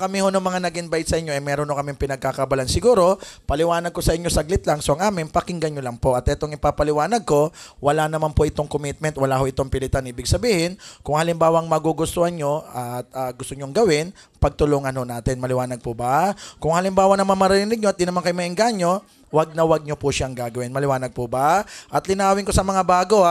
kami ho ng mga nag-invite sa inyo, meron ho kaming pinagkakabalan. Siguro, paliwanag ko sa inyo saglit lang. So, ang amin, pakinggan nyo lang po. At itong ipapaliwanag ko, wala naman po itong commitment, wala ho itong pilitan. Ibig sabihin, kung halimbawang magugustuhan nyo at gusto nyong gawin, pagtulungan ho natin. Maliwanag po ba? Kung halimbawa naman marinig nyo at di naman kayo maengganyo, wag nyo po siyang gagawin. Maliwanag po ba? At linawin ko sa mga bago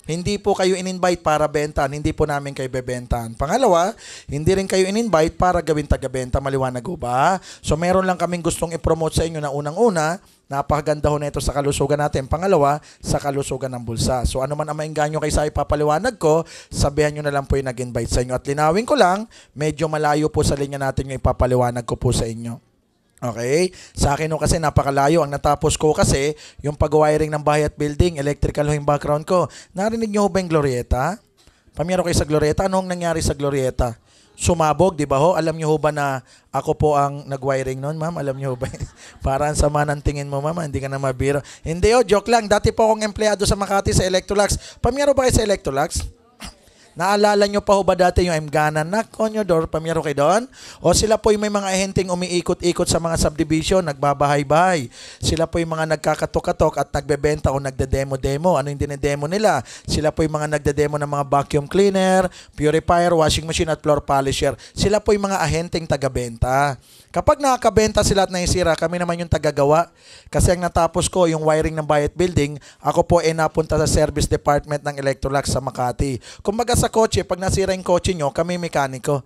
hindi po kayo in-invite para bentan. Hindi po namin kayo bebentan. Pangalawa, hindi rin kayo in-invite para gawin taga-benta. Maliwanag po ba? So meron lang kaming gustong i-promote sa inyo na unang-una, napakaganda ho nito sa kalusugan natin. Pangalawa, sa kalusugan ng bulsa. So ano man ang maengganyo kayo sa ipapaliwanag ko, sabihan nyo na lang po yung nag-invite sa inyo. At linawin ko lang, medyo malayo po sa linya natin yung ipapaliwanag ko po sa inyo. Okay? Sa akin kasi napakalayo. Ang natapos ko kasi yung pag-wiring ng bahay at building, electrical ho yung background ko. Narinig nyo ba yung Glorieta? Pamiyaro kayo sa Glorieta? Anong nangyari sa Glorieta? Sumabog, di ba ho? Alam nyo ho ba na ako po ang nag-wiring noon, ma'am? Alam nyo ho ba? Parang sama ng tingin mo, ma'am. Hindi ka na mabiro. Hindi joke lang. Dati po akong empleyado sa Makati sa Electrolux. Pamiyaro ba kayo sa Electrolux? Naalala nyo pa ho ba dati yung I'm gonna knock on your door? Pamiyaro kayo doon? O sila po yung may mga ahenteng umiikot-ikot sa mga subdivision, nagbabahay-bahay. Sila po yung mga nagkakatok-katok at nagbebenta o nagde-demo-demo. Ano yung dinedemo nila? Sila po yung mga nagde-demo ng mga vacuum cleaner, purifier, washing machine at floor polisher. Sila po yung mga ahenteng taga-benta. Kapag nakakabenta sila at naisira, kami naman yung tagagawa. Kasi ang natapos ko, yung wiring ng Bayet Building, ako po napunta sa service department ng Electrolux sa Makati. Kumbaga sa kotse, pag nasira yung kotse nyo, kami mekaniko.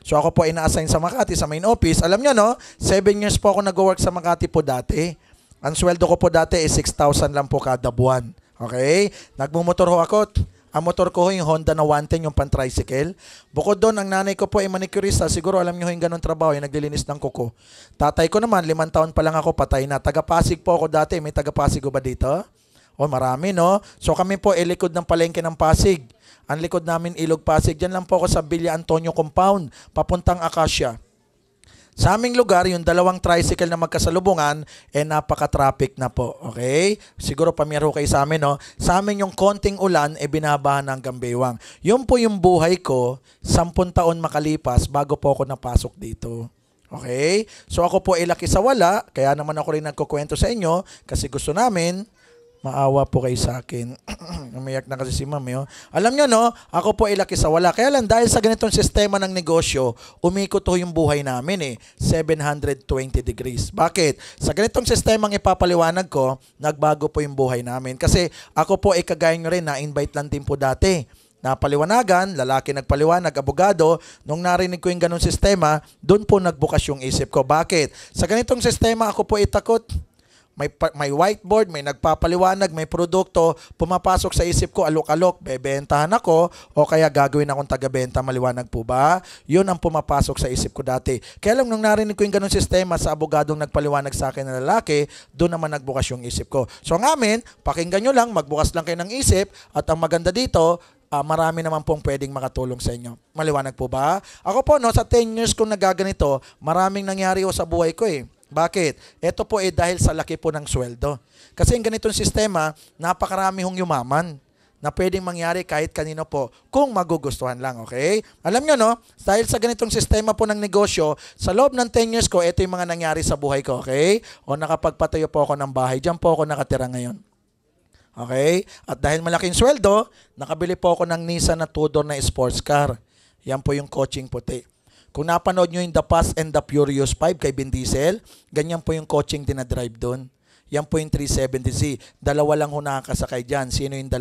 So ako po ina-assign sa Makati, sa main office. Alam nyo no, 7 years po ako nag-work sa Makati po dati. Ang sweldo ko po dati 6,000 lang po kada buwan. Okay? Nagmumotor ho ako. Ang motor ko yung Honda na 110, yung pan-tricycle. Bukod doon, ang nanay ko po ay manicurista. Siguro alam niyo yung ganun trabaho, yung naglilinis ng kuko. Tatay ko naman, 5 taon pa lang ako, patay na. Taga-Pasig po ako dati. May taga-Pasig ko ba dito? O marami, no? So kami po likod ng palengke ng Pasig. Ang likod namin Ilog Pasig. Diyan lang po ako sa Villa Antonio Compound, papuntang Acacia. Sa aming lugar, yung 2 tricycle na magkasalubungan, napaka-traffic na po. Okay? Siguro pamiyaro kayo sa amin, no? Sa amin yung konting ulan, binabahan hanggang baywang. Yun po yung buhay ko, 10 taon makalipas bago po ako napasok dito. Okay? So ako po laki sa wala, kaya naman ako rin nagkukwento sa inyo, kasi gusto namin, maawa po kayo sa akin. Umiyak na kasi si ma'am. Alam nyo, no? Ako po laki sa wala. Kaya lang, dahil sa ganitong sistema ng negosyo, umikot ho yung buhay namin 720 degrees. Bakit? Sa ganitong sistema ang ipapaliwanag ko, nagbago po yung buhay namin. Kasi ako po kagaya nyo rin, na-invite lang din po dati. Napaliwanagan, lalaki nagpaliwanag, abogado, nung narinig ko yung ganong sistema, doon po nagbukas yung isip ko. Bakit? Sa ganitong sistema, ako po takot. May whiteboard, may nagpapaliwanag, may produkto, pumapasok sa isip ko, alok-alok, bebentahan ako, o kaya gagawin akong taga-benta, maliwanag po ba? Yun ang pumapasok sa isip ko dati. Kaya lang nung narinig ko yung ganung sistema sa abogadong nagpaliwanag sa akin na lalaki, doon naman nagbukas yung isip ko. So ang amin, pakinggan nyo lang, magbukas lang kayo ng isip, at ang maganda dito, marami naman pong pwedeng makatulong sa inyo. Maliwanag po ba? Ako po, sa 10 years kong nagaganito, maraming nangyari sa buhay ko Bakit? Ito po dahil sa laki po ng sweldo. Kasi yung ganitong sistema, napakarami hong yumaman na pwedeng mangyari kahit kanino po kung magugustuhan lang, okay? Alam nyo, no? Dahil sa ganitong sistema po ng negosyo, sa loob ng 10 years ko, ito yung mga nangyari sa buhay ko, okay? O nakapagpatayo po ako ng bahay. Diyan po ako nakatira ngayon. Okay? At dahil malaking sweldo, nakabili po ako ng Nissan na 2-door na sports car. Yan po yung coaching puti. Kung napanood nyo yung The Fast and the Furious 5 kay Vin Diesel, ganyan po yung coaching dinadrive doon. Yan po yung 370Z. 2 lang ho nakakasakay dyan. Sino yung 2?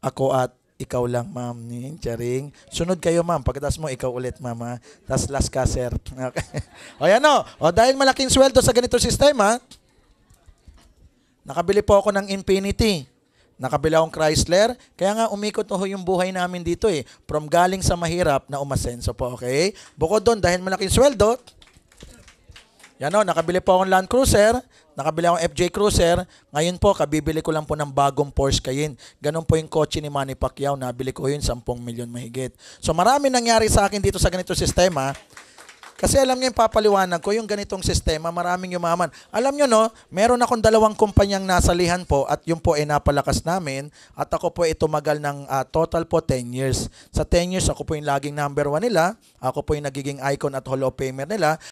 Ako at ikaw lang, ma'am. Charing. Sunod kayo, ma'am. Pagkatapos mo, ikaw ulit, ma'am. Tapos last ka, sir. Okay. O yan o. O dahil malaking sweldo sa ganito sistema, nakabili po ako ng Infinity. Nakabila akong Chrysler, kaya nga umikot ho yung buhay namin dito From galing sa mahirap na umasenso po, okay? Bukod doon, dahil malaking sweldo, yan nakabili po akong Land Cruiser, nakabili akong FJ Cruiser, ngayon po, kabibili ko lang po ng bagong Porsche Cayenne. Ganun po yung kotse ni Manny Pacquiao, nabili ko yun 10 milyon mahigit. So marami nangyari sa akin dito sa ganito sistema. Kasi alam niyo yung papaliwanag ko, yung ganitong sistema, maraming yumaman. Alam niyo meron akong 2 kumpanyang nasalihan po at yung po napalakas namin at ako po tumagal ng total po 10 years. Sa 10 years, ako po yung laging number 1 nila, ako po yung nagiging icon at Hall of Famer nila